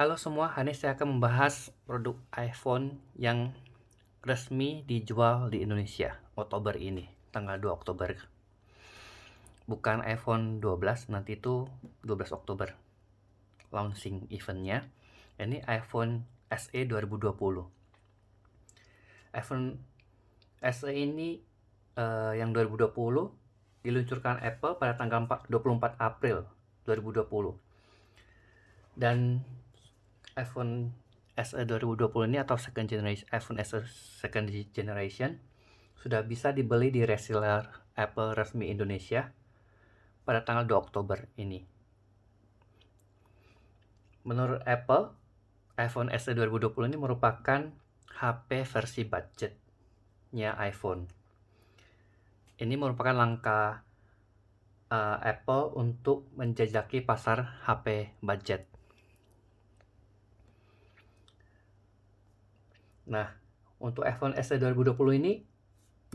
Halo semua, hari ini saya akan membahas produk iPhone yang resmi dijual di Indonesia Oktober ini, tanggal 2 Oktober. Bukan iPhone 12, nanti itu 12 Oktober launching eventnya. Ini iPhone SE 2020. iPhone SE ini yang 2020 diluncurkan Apple pada tanggal 24 April 2020. Dan iPhone SE 2020 ini atau iPhone SE second generation sudah bisa dibeli di reseller Apple resmi Indonesia pada tanggal 2 Oktober ini. Menurut Apple, iPhone SE 2020 ini merupakan HP versi budgetnya iPhone. Ini merupakan langkah Apple untuk menjajaki pasar HP budget. Nah, untuk iPhone SE 2020 ini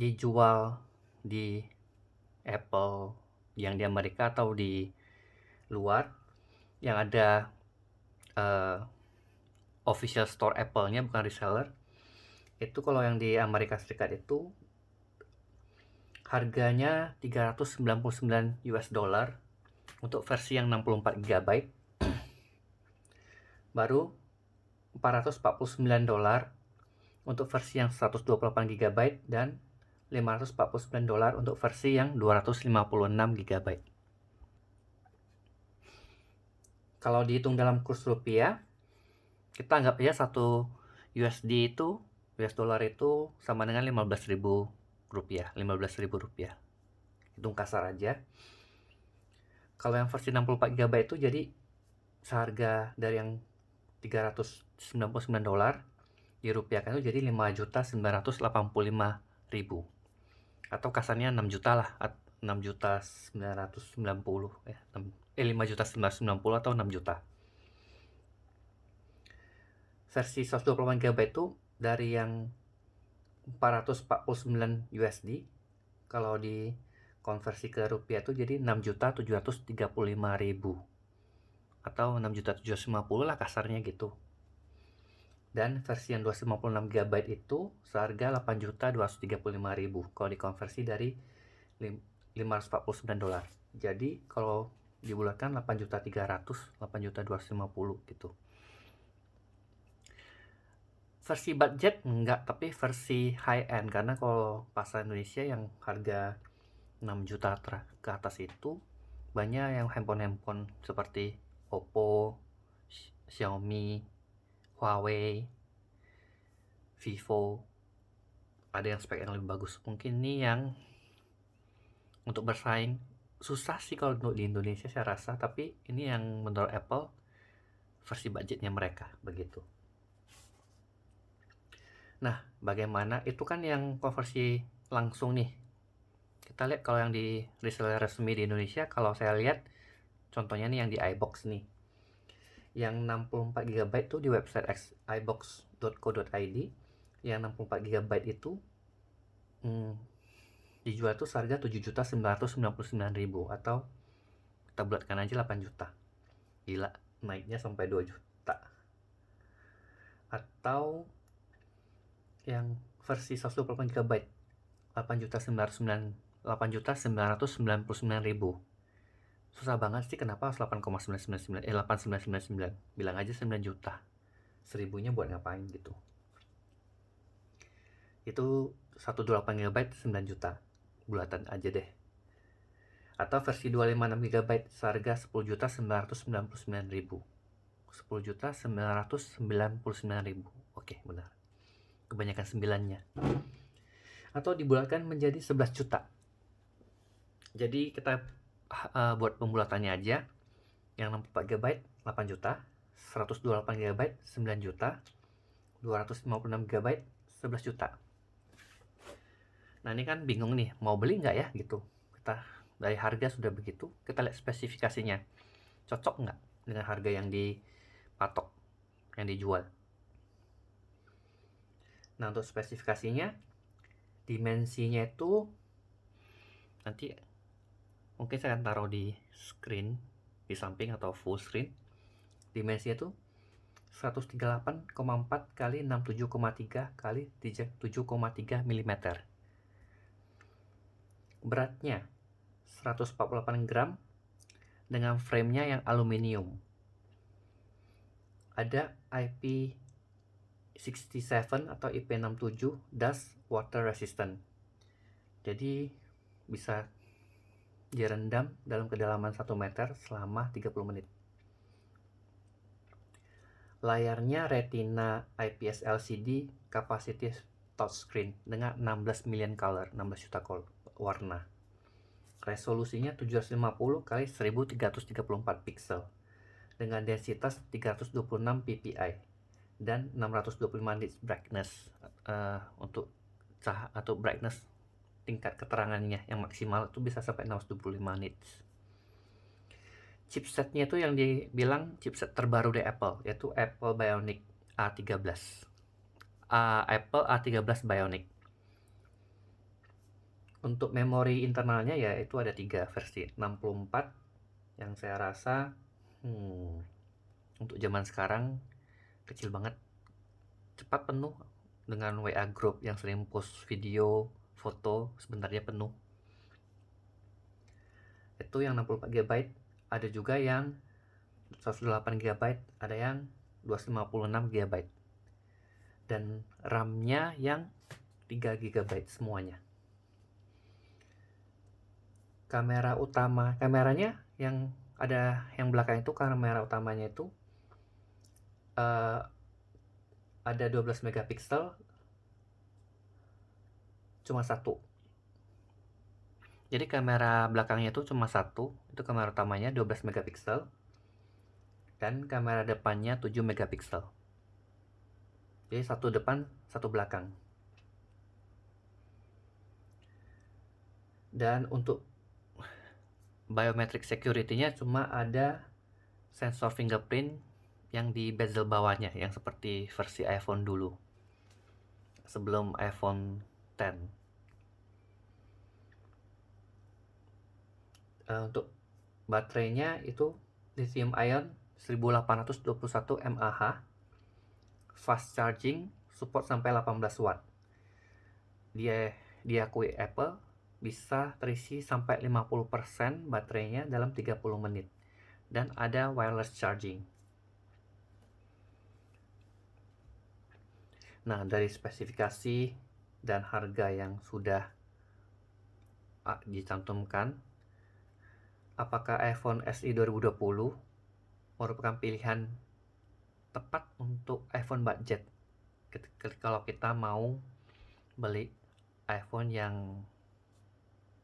dijual di Apple yang di Amerika atau di luar yang ada official store Apple-nya, bukan reseller. Itu kalau yang di Amerika Serikat itu harganya 399 US dollar untuk versi yang 64 GB. Baru 449 dolar untuk versi yang 128 GB dan 549 dolar untuk versi yang 256 GB. Kalau dihitung dalam kurs rupiah, kita anggap ya satu USD itu, US dollar itu sama dengan 15.000 rupiah, 15.000 rupiah. Hitung kasar aja. Kalau yang versi 64 GB itu jadi seharga dari yang 399 dolar dirupiahkan itu jadi 5.985.000 atau kasarnya 6 juta lah, 6.990 ya, 5.990 atau 6 juta. Versi 128 GB itu dari yang 449 USD, kalau di konversi ke rupiah itu jadi 6.735.000 atau 6.750 lah kasarnya gitu. Dan versi yang 256 GB itu seharga 8.235.000 kalau dikonversi dari 549 dolar. Jadi kalau dibulatkan 8.300, 8.250 gitu. Versi budget enggak, tapi versi high end, karena kalau pasar Indonesia yang harga 6 juta ke atas itu banyak yang handphone seperti Oppo, Xiaomi, Huawei, Vivo. Ada yang spek yang lebih bagus. Mungkin ini yang untuk bersaing susah sih kalau untuk di Indonesia saya rasa, tapi ini yang menurut Apple versi budgetnya mereka begitu. Nah, bagaimana itu kan yang konversi langsung nih. Kita lihat kalau yang di reseller resmi di Indonesia, kalau saya lihat contohnya nih yang di iBox nih. Yang 64 GB itu di website ibox.co.id, yang 64 GB itu dijual tuh seharga 7.999.000 atau kita bulatkan aja 8 juta. Gila, naiknya sampai 2 juta. Atau yang versi 128 GB 8.999.000. Susah banget sih, kenapa harus 8,999, bilang aja 9 juta. 1000-nya buat ngapain gitu. Itu 128 GB 9 juta. Bulatan aja deh. Atau versi 256 GB seharga 10.999.000. 10.999.000. Oke, benar. Kebanyakan 9-nya. Atau dibulatkan menjadi 11 juta. Jadi kita buat pembulatannya aja. Yang 64 GB 8 juta, 128 GB 9 juta, 256 GB 11 juta. Nah, ini kan bingung nih, mau beli nggak ya gitu. Kita dari harga sudah begitu, kita lihat spesifikasinya. Cocok nggak dengan harga yang dipatok, yang dijual. Nah, untuk spesifikasinya, dimensinya itu nanti mungkin saya akan taruh di screen, di samping atau full screen. Dimensinya itu 138,4 kali 67,3 kali 7,3 mm. Beratnya 148 gram dengan framenya yang aluminium. Ada IP67 atau IP67 dust water resistant. Jadi bisa direndam dalam kedalaman 1 meter selama 30 menit. Layarnya Retina IPS LCD Capacitive Touchscreen dengan 16 million color, 16 juta warna. Resolusinya 750 x 1334 pixel dengan densitas 326 ppi dan 625 nits brightness untuk cahaya atau brightness tingkat keterangannya yang maksimal itu bisa sampai 625 nits. Chipsetnya itu yang dibilang chipset terbaru dari Apple, yaitu Apple Bionic A13. Apple A13 Bionic. Untuk memori internalnya ya itu ada 3 versi, 64 yang saya rasa untuk zaman sekarang kecil banget, cepat penuh dengan WA group yang sering post video, foto, sebentar dia penuh. Itu yang 64 GB. Ada juga yang 128 GB, ada yang 256 GB. Dan RAM-nya yang 3 GB semuanya. Kameranya yang ada yang belakang itu, kamera utamanya itu ada 12 megapiksel, cuma satu. Jadi kamera belakangnya itu cuma satu, itu kamera utamanya 12 megapiksel. Dan kamera depannya 7 megapiksel. Jadi satu depan, satu belakang. Dan untuk biometric security-nya cuma ada sensor fingerprint yang di bezel bawahnya, yang seperti versi iPhone dulu, sebelum iPhone X. Untuk baterainya itu lithium ion 1821 mAh, fast charging, support sampai 18 watt. Diakui Apple bisa terisi sampai 50% baterainya dalam 30 menit. Dan ada wireless charging. Nah, dari spesifikasi dan harga yang sudah dicantumkan, apakah iPhone SE 2020 merupakan pilihan tepat untuk iPhone budget kalau kita mau beli iPhone yang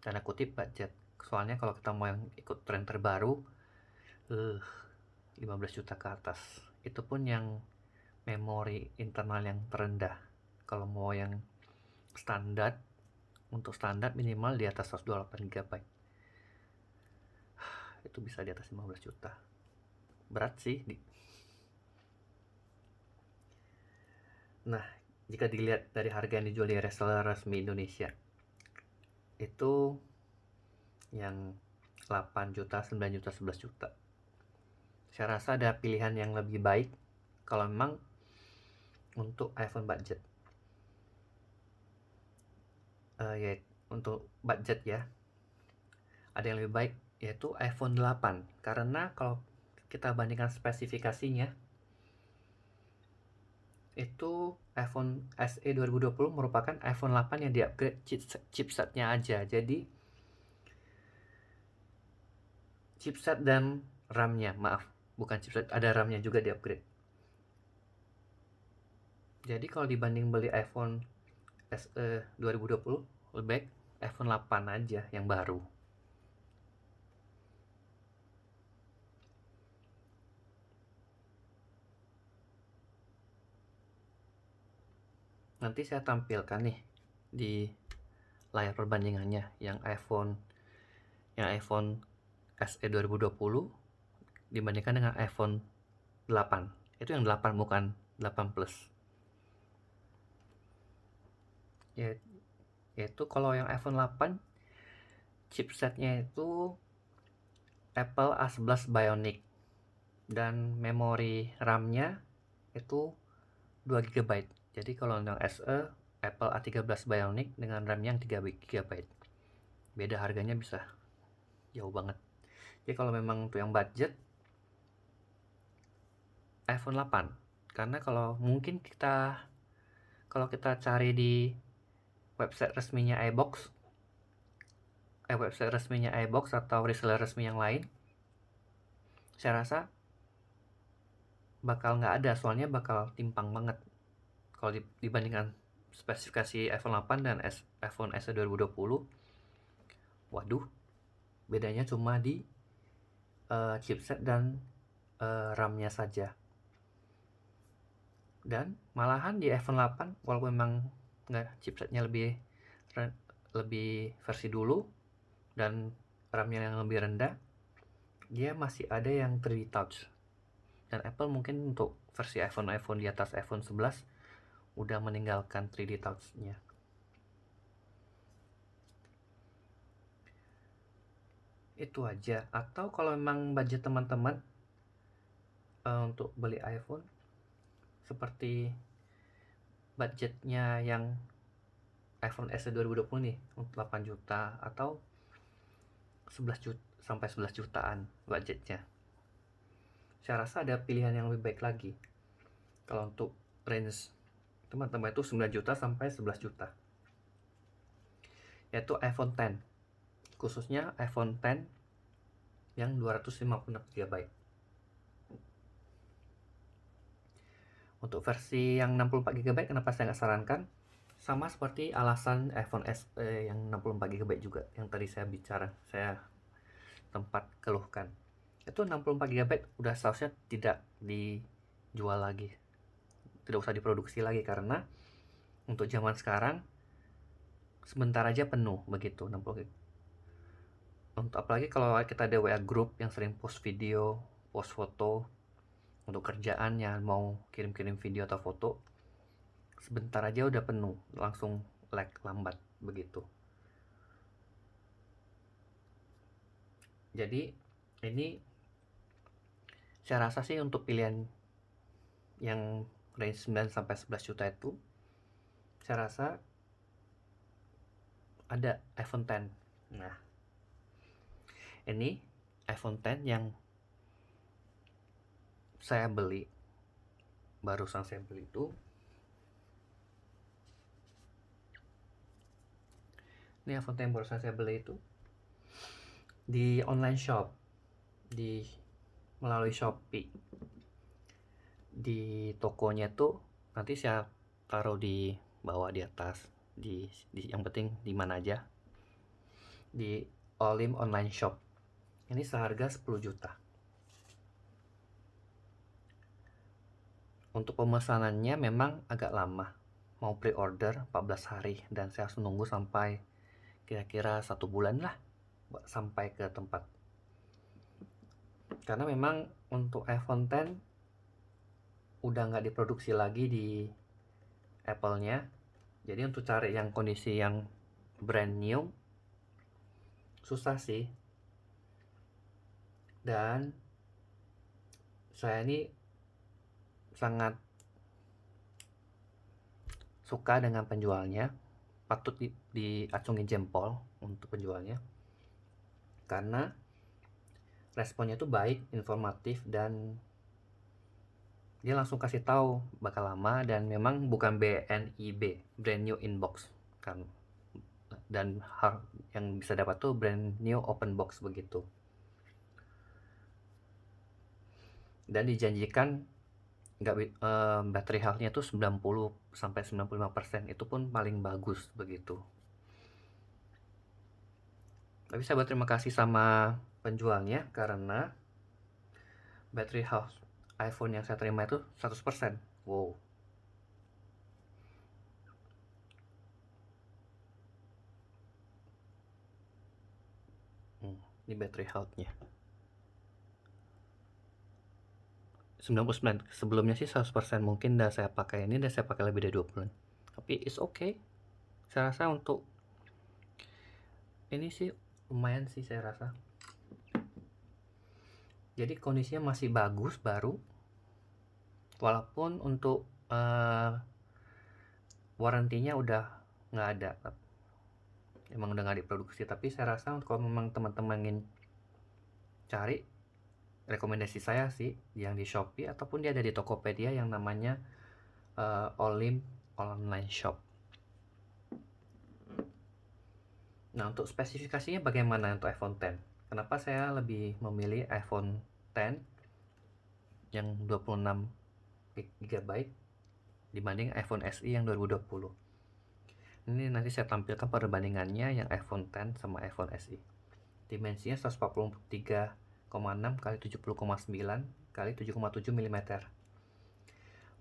tanda kutip budget? Soalnya kalau kita mau yang ikut tren terbaru 15 juta ke atas, itu pun yang memori internal yang terendah. Kalau mau yang standar, untuk standar minimal di atas 128 GB, itu bisa di atas 15 juta. Berat sih. Nah, jika dilihat dari harga yang dijual di reseller resmi Indonesia, itu yang 8 juta, 9 juta, 11 juta. Saya rasa ada pilihan yang lebih baik kalau memang untuk iPhone budget. Ya, untuk budget ya, ada yang lebih baik, yaitu iPhone 8. Karena kalau kita bandingkan spesifikasinya, itu iPhone SE 2020 merupakan iPhone 8 yang di-upgrade chipsetnya aja. Jadi chipset dan RAM-nya, maaf, bukan chipset, ada RAM-nya juga di-upgrade. Jadi kalau dibanding beli iPhone SE 2020, lebih baik iPhone 8 aja yang baru. Nanti saya tampilkan nih di layar perbandingannya yang iPhone SE 2020 dibandingkan dengan iPhone 8. Itu yang 8, bukan 8 Plus. Yaitu kalau yang iPhone 8 chipsetnya itu Apple A11 Bionic dan memori RAM-nya itu 2 GB. Jadi kalau yang SE Apple A13 Bionic dengan RAM yang 3 GB. Beda harganya bisa jauh banget. Jadi kalau memang untuk yang budget, iPhone 8. Karena kalau kita cari di website resminya iBox atau reseller resmi yang lain, saya rasa bakal nggak ada, soalnya bakal timpang banget kalau dibandingkan spesifikasi iPhone 8 dan iPhone SE 2020. Waduh, bedanya cuma di chipset dan RAM-nya saja. Dan malahan di iPhone 8, walaupun memang chipsetnya lebih versi dulu dan RAM-nya yang lebih rendah, dia masih ada yang 3D Touch. Dan Apple mungkin untuk versi iPhone di atas iPhone 11 udah meninggalkan 3D Touch-nya. Itu aja. Atau kalau memang budget teman-teman untuk beli iPhone seperti budgetnya yang iPhone SE 2020 nih, untuk 8 juta atau 11 juta sampai 11 jutaan budgetnya. Saya rasa ada pilihan yang lebih baik lagi. Kalau untuk range teman-teman itu 9 juta sampai 11 juta. Yaitu iPhone X. Khususnya iPhone X yang 256 GB. Untuk versi yang 64 GB, kenapa saya nggak sarankan? Sama seperti alasan iPhone SE yang 64 GB juga, yang tadi saya tempat keluhkan. Itu 64 GB udah seharusnya tidak dijual lagi, tidak usah diproduksi lagi, karena untuk zaman sekarang sebentar aja penuh begitu 60 GB. Untuk apalagi kalau kita ada WA group yang sering post video, post foto, untuk kerjaan yang mau kirim-kirim video atau foto, sebentar aja udah penuh, langsung lag, lambat begitu. Jadi ini saya rasa sih untuk pilihan yang range 9 sampai 11 juta itu, saya rasa ada iPhone X. Nah, ini iPhone X yang saya beli, barusan saya beli itu. Ini iPhone X yang barusan saya beli itu di online shop, melalui Shopee. Di tokonya tuh nanti saya taruh di bawah, di atas, di yang penting di mana aja, di Olim Online Shop. Ini seharga 10 juta. Untuk pemesanannya memang agak lama, mau pre-order 14 hari, dan saya harus menunggu sampai kira-kira 1 bulan lah sampai ke tempat. Karena memang untuk iPhone X udah nggak diproduksi lagi di Apple-nya. Jadi untuk cari yang kondisi yang brand new susah sih. Dan saya ini sangat suka dengan penjualnya, patut diacungi jempol untuk penjualnya, karena responnya itu baik, informatif, dan dia langsung kasih tahu bakal lama, dan memang bukan BNIB, brand new inbox kan, dan yang bisa dapat tuh brand new open box begitu. Dan dijanjikan battery health-nya tuh 90 sampai 95%, itu pun paling bagus begitu. Tapi saya berterima kasih sama penjualnya karena battery health iPhone yang saya terima itu 100%. Wow. Ini battery health-nya 99. Sebelumnya sih 100%, mungkin udah saya pakai ini, saya pakai lebih dari 2 bulan. Tapi it's okay. Saya rasa untuk ini sih lumayan sih saya rasa. Jadi kondisinya masih bagus, baru. walaupun untuk warantinya udah nggak ada, emang udah nggak diproduksi. Tapi saya rasa kalau memang teman-teman ingin cari, rekomendasi saya sih yang di Shopee ataupun dia ada di Tokopedia yang namanya Olim Online Shop. Nah, untuk spesifikasinya bagaimana untuk iPhone X? Kenapa saya lebih memilih iPhone X yang 26 GB dibanding iPhone SE yang 2020? Ini nanti saya tampilkan perbandingannya yang iPhone X sama iPhone SE. Dimensinya 143,6 kali 70,9 kali 7,7 mm.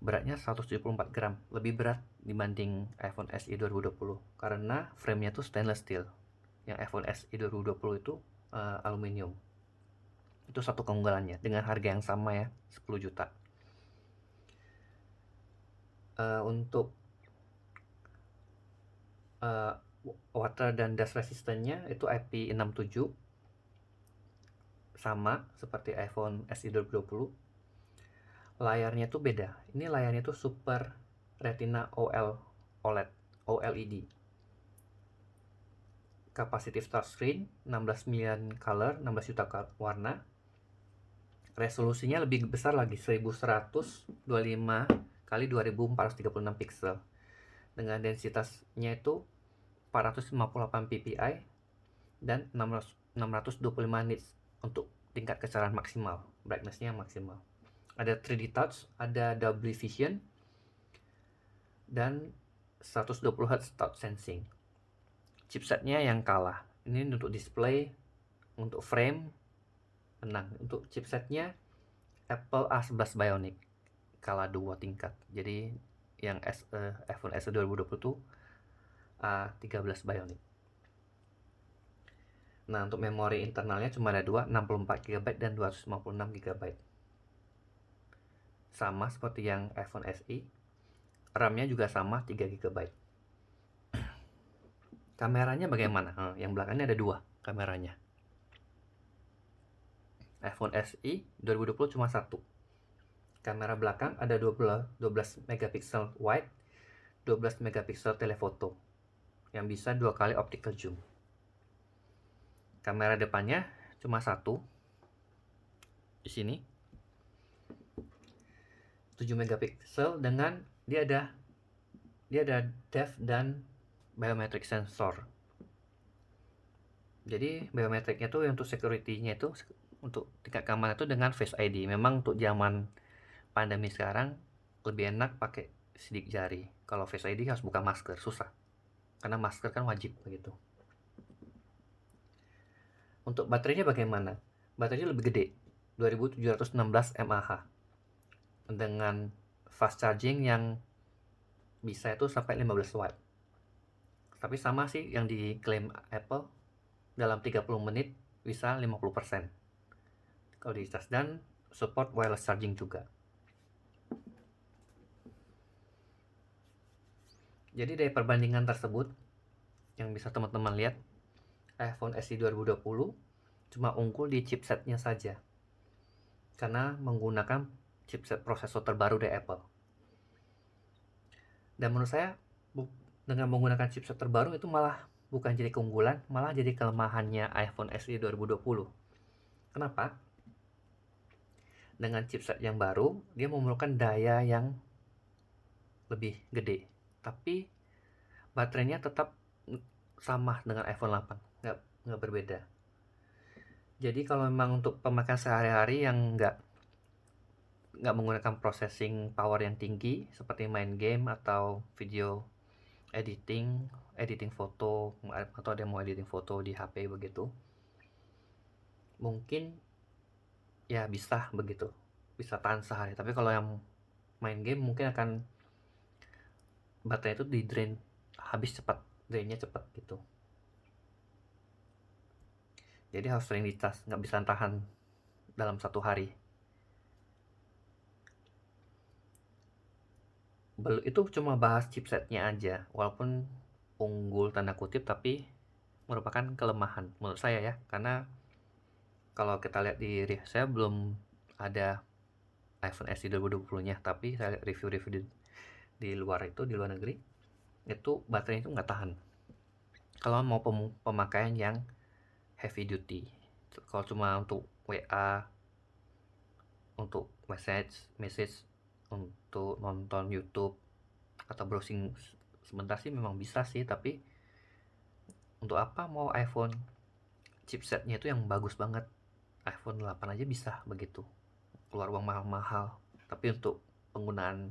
Beratnya 174 gram, lebih berat dibanding iPhone SE 2020 karena framenya tuh stainless steel. Yang iPhone SE 2020 itu aluminium. Itu satu keunggulannya dengan harga yang sama ya, 10 juta. Untuk water dan dust resistance-nya itu IP67, sama seperti iPhone SE 2020. Layarnya tuh beda. Ini layarnya tuh Super Retina OLED. Capacitive touchscreen, 16 million color, 16 juta warna. Resolusinya lebih besar lagi, 1125 kali 2436 pixel. Dengan densitasnya itu 458 ppi dan 625 nits untuk tingkat kecerahan maksimal, brightness-nya maksimal. Ada 3D touch, ada double vision, dan 120 Hz touch sensing. Chipsetnya yang kalah. Ini untuk display, untuk frame menang. Untuk chipsetnya Apple A11 Bionic, kalah 2 tingkat. Jadi yang iPhone SE 2020 itu A13 Bionic. Nah, untuk memori internalnya cuma ada 2, 64 GB dan 256 GB. Sama seperti yang iPhone SE. RAM-nya juga sama, 3 GB. Kameranya bagaimana? Yang belakangnya ada 2 kameranya. iPhone SE 2020 cuma 1. Kamera belakang ada 12 megapiksel wide, 12 megapiksel telefoto yang bisa 2 kali optical zoom. Kamera depannya cuma 1 di sini, 7 megapiksel dengan dia ada depth dan biometric sensor. Jadi biometriknya tuh untuk security-nya itu, untuk tingkat keamanan itu dengan Face ID. Memang untuk zaman pandemi sekarang lebih enak pakai sidik jari. Kalau Face ID harus buka masker, susah. Karena masker kan wajib begitu. Untuk baterainya bagaimana? Baterainya lebih gede, 2716 mAh. Dengan fast charging yang bisa itu sampai 15 watt. Tapi sama sih yang diklaim Apple, dalam 30 menit bisa 50% kalau dicas, dan support wireless charging juga. Jadi dari perbandingan tersebut yang bisa teman-teman lihat, iPhone SE 2020 cuma unggul di chipsetnya saja karena menggunakan chipset prosesor terbaru dari Apple. Dan menurut saya dengan menggunakan chipset terbaru itu malah bukan jadi keunggulan, malah jadi kelemahannya iPhone SE 2020. Kenapa? Dengan chipset yang baru, dia memerlukan daya yang lebih gede, tapi baterainya tetap sama dengan iPhone 8, nggak berbeda. Jadi kalau memang untuk pemakaian sehari-hari yang nggak menggunakan processing power yang tinggi seperti main game atau video editing foto, atau ada mau editing foto di HP begitu, mungkin ya bisa begitu, bisa tahan sehari. Tapi kalau yang main game mungkin akan baterai itu di drain habis cepat, drainnya cepat gitu. Jadi harus sering dicas, nggak bisa tahan dalam 1 hari. Itu cuma bahas chipsetnya aja, walaupun unggul tanda kutip, tapi merupakan kelemahan menurut saya ya, karena kalau kita lihat di saya belum ada iPhone SE 2020-nya, tapi saya lihat review-review di luar negeri itu baterainya itu nggak tahan kalau mau pemakaian yang heavy duty. Kalau cuma untuk WA, untuk message, untuk nonton YouTube atau browsing sebentar sih memang bisa sih, tapi untuk apa mau iPhone chipsetnya itu yang bagus banget? iPhone 8 aja bisa begitu, keluar uang mahal-mahal, tapi untuk penggunaan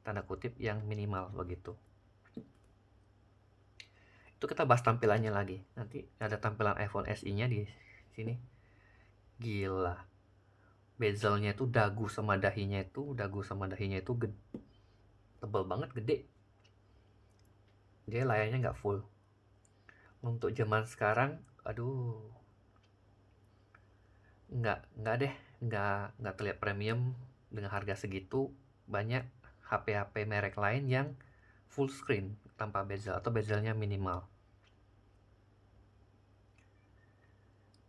tanda kutip yang minimal begitu. Itu kita bahas tampilannya lagi. Nanti ada tampilan iPhone SE-nya di sini. Gila. Bezelnya itu dagu sama dahinya itu tebal banget, gede. Dia layarnya nggak full. Untuk zaman sekarang, aduh, nggak deh, nggak terlihat premium dengan harga segitu. Banyak HP-HP merek lain yang full screen tanpa bezel atau bezelnya minimal.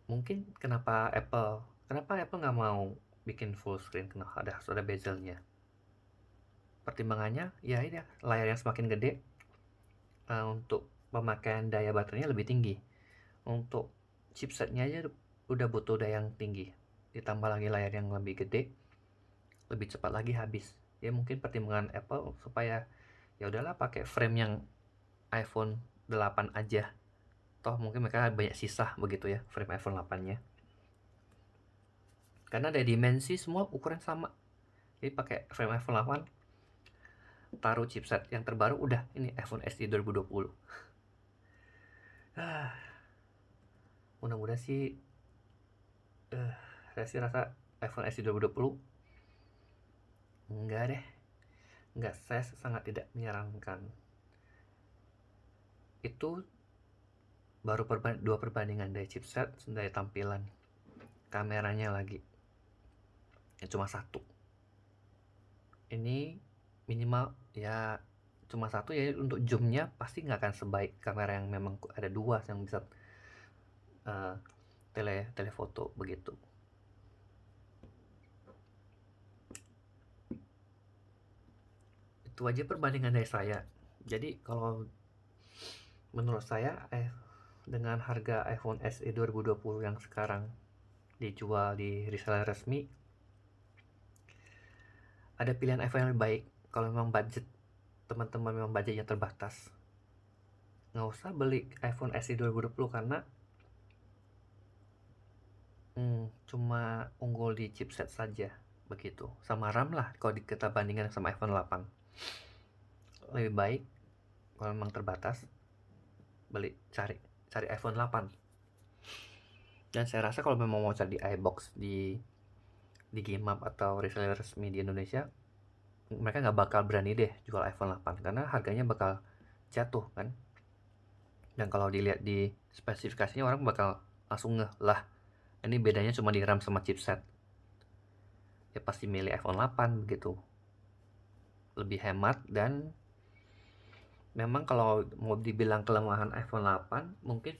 Mungkin kenapa Apple nggak mau bikin full screen, kenapa harus ada bezelnya? Pertimbangannya ya ini layar yang semakin gede, untuk pemakaian daya baterainya lebih tinggi. Untuk chipsetnya aja udah butuh daya yang tinggi, ditambah lagi layar yang lebih gede, lebih cepat lagi habis. Ya mungkin pertimbangan Apple supaya ya udahlah pakai frame yang iPhone 8 aja. Toh mungkin mereka banyak sisa begitu ya frame iPhone 8-nya. Karena ada dimensi semua ukuran sama. Jadi pakai frame iPhone 8, taruh chipset yang terbaru, udah ini iPhone SE 2020. Mudah-mudahan sih saya sih rasa iPhone SE 2020 enggak deh, enggak, saya sangat tidak menyarankan. Itu baru dua perbandingan dari chipset, dari tampilan, kameranya lagi ya cuma satu. Ini minimal ya cuma satu, ya untuk zoomnya pasti nggak akan sebaik kamera yang memang ada dua yang bisa telefoto begitu. Itu aja perbandingan dari saya. Jadi kalau menurut saya dengan harga iPhone SE 2020 yang sekarang dijual di reseller resmi, ada pilihan iPhone yang lebih baik. Kalau memang budget teman-teman memang budgetnya terbatas, nggak usah beli iPhone SE 2020 karena cuma unggul di chipset saja begitu, sama RAM lah kalau kita bandingkan sama iPhone 8. Lebih baik kalau memang terbatas cari iPhone 8. Dan saya rasa kalau memang mau cari di iBox, di Gmap atau reseller resmi di Indonesia, mereka nggak bakal berani deh jual iPhone 8 karena harganya bakal jatuh kan. Dan kalau dilihat di spesifikasinya, orang bakal langsung ngeh lah, ini bedanya cuma di RAM sama chipset, ya pasti milih iPhone 8 begitu, lebih hemat. Dan memang kalau mau dibilang kelemahan iPhone 8, mungkin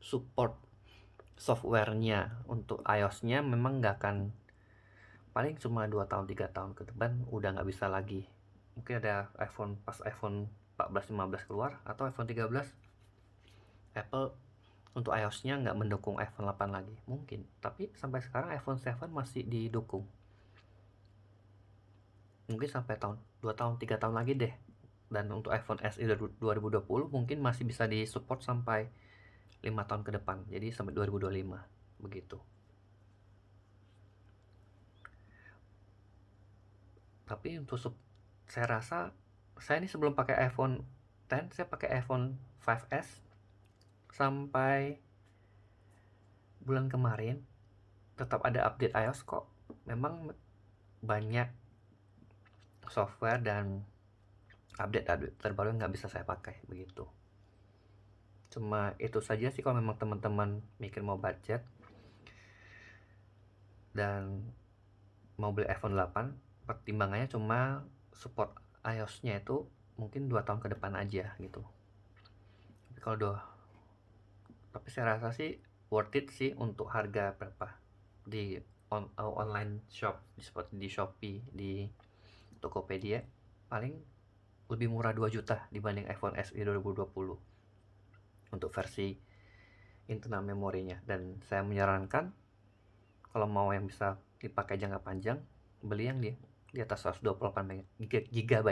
support softwarenya untuk iOS-nya memang nggak akan, paling cuma 2 tahun 3 tahun ke depan udah nggak bisa lagi. Mungkin ada iPhone 14 15 keluar atau iPhone 13, Apple untuk iOS-nya nggak mendukung iPhone 8 lagi mungkin. Tapi sampai sekarang iPhone 7 masih didukung, mungkin sampai 2 tahun 3 tahun lagi deh. Dan untuk iPhone SE 2020 mungkin masih bisa disupport sampai 5 tahun ke depan, jadi sampai 2025 begitu. Tapi untuk saya rasa, saya ini sebelum pakai iPhone 10, saya pakai iPhone 5S sampai bulan kemarin, tetap ada update iOS kok. Memang banyak software dan update terbaru nggak bisa saya pakai begitu. Cuma itu saja sih kalau memang teman-teman mikir mau budget dan mau beli iPhone 8, pertimbangannya cuma support iOS-nya itu mungkin 2 tahun ke depan aja gitu. Tapi saya rasa sih worth it sih untuk harga berapa, di online shop seperti di Shopee, di Tokopedia, paling lebih murah 2 juta dibanding iPhone SE 2020 untuk versi internal memorinya. Dan saya menyarankan kalau mau yang bisa dipakai jangka panjang, beli yang di atas 128 GB.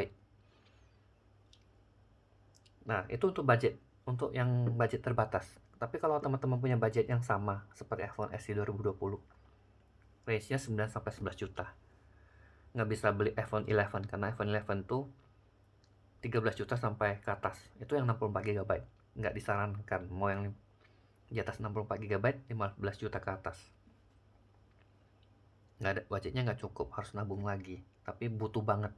Nah, itu untuk budget, untuk yang budget terbatas. Tapi kalau teman-teman punya budget yang sama seperti iPhone SE 2020, range-nya 9 sampai 11 juta. Nggak bisa beli iPhone 11 karena iPhone 11 tuh 13 juta sampai ke atas. Itu yang 64 GB. Nggak disarankan mau yang di atas 64 GB 15 juta ke atas. Nggak ada, budgetnya nggak cukup, harus nabung lagi. Tapi butuh banget.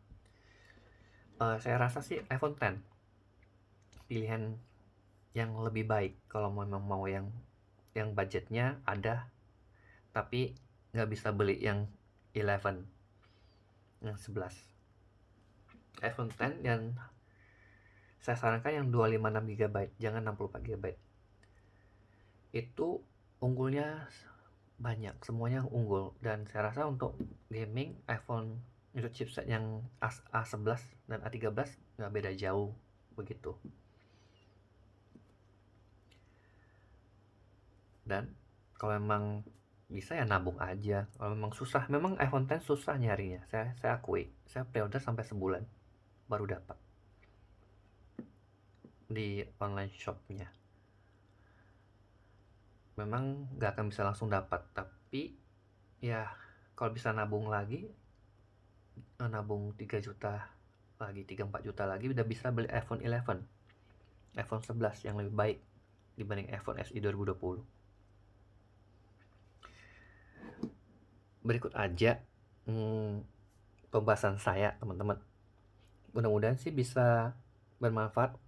Saya rasa sih iPhone X pilihan yang lebih baik kalau memang mau yang budgetnya ada tapi nggak bisa beli yang 11, yang 11. iPhone X yang saya sarankan yang 256 GB, jangan 64 GB. Itu unggulnya banyak, semuanya unggul. Dan saya rasa untuk gaming, iPhone untuk chipset yang A11 dan A13 nggak beda jauh begitu. Dan kalau memang bisa ya nabung aja. Kalau memang susah, memang iPhone X susah nyarinya. Saya akui, saya pre-order sampai sebulan baru dapat di online shopnya. Memang nggak akan bisa langsung dapat, tapi ya kalau bisa nabung lagi, nabung 3 juta lagi, 3-4 juta lagi, udah bisa beli iPhone 11, iPhone 11 yang lebih baik dibanding iPhone SE 2020. Berikut aja pembahasan saya, teman-teman. Mudah-mudahan sih bisa bermanfaat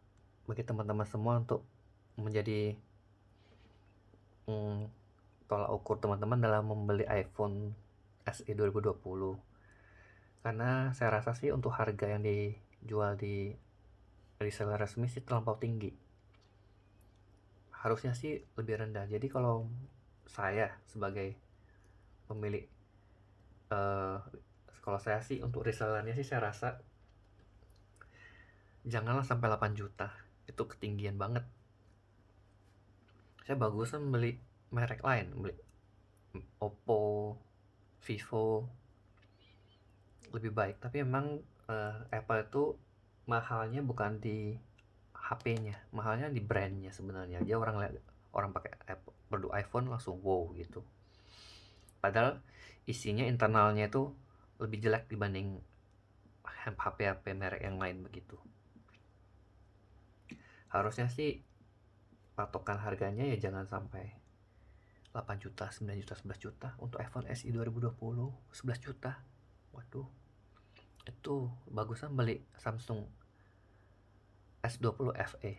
bagi teman-teman semua untuk menjadi tolak ukur teman-teman dalam membeli iPhone SE 2020. Karena saya rasa sih untuk harga yang dijual di reseller resmi sih terlampau tinggi. Harusnya sih lebih rendah. Jadi kalau saya sebagai pemilik, kalau saya sih untuk resellernya sih saya rasa janganlah sampai 8 juta. Itu ketinggian banget. Saya bagusan beli merek lain, beli Oppo, Vivo, lebih baik. Tapi memang Apple itu mahalnya bukan di HP-nya, mahalnya di brandnya sebenarnya. Dia orang pakai produk iPhone langsung wow gitu. Padahal isinya internalnya itu lebih jelek dibanding HP merek yang lain begitu. Harusnya sih patokan harganya ya jangan sampai 8 juta, 9 juta, 11 juta. Untuk iPhone SE 2020 11 juta. Waduh. Itu bagusan beli Samsung S20 FE,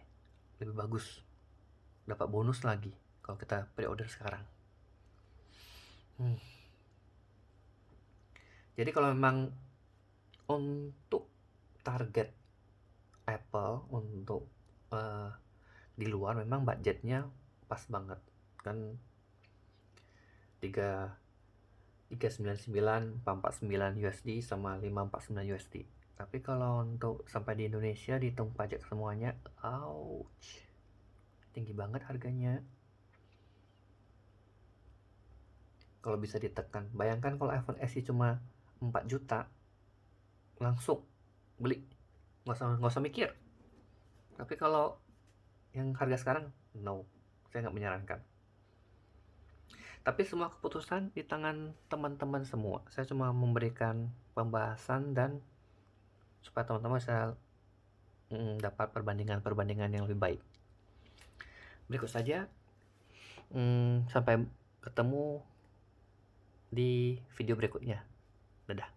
lebih bagus, dapat bonus lagi kalau kita pre-order sekarang. Jadi kalau memang untuk target Apple untuk di luar memang budgetnya pas banget kan, 399, 449 USD sama 549 USD. Tapi kalau untuk sampai di Indonesia dihitung pajak semuanya, ouch, tinggi banget harganya. Kalau bisa ditekan, bayangkan kalau iPhone SE cuma 4 juta, langsung beli, nggak usah mikir. Tapi kalau yang harga sekarang, no, saya nggak menyarankan. Tapi semua keputusan di tangan teman-teman semua. Saya cuma memberikan pembahasan dan supaya teman-teman bisa dapat perbandingan yang lebih baik. Berikut saja, sampai ketemu di video berikutnya. Dadah.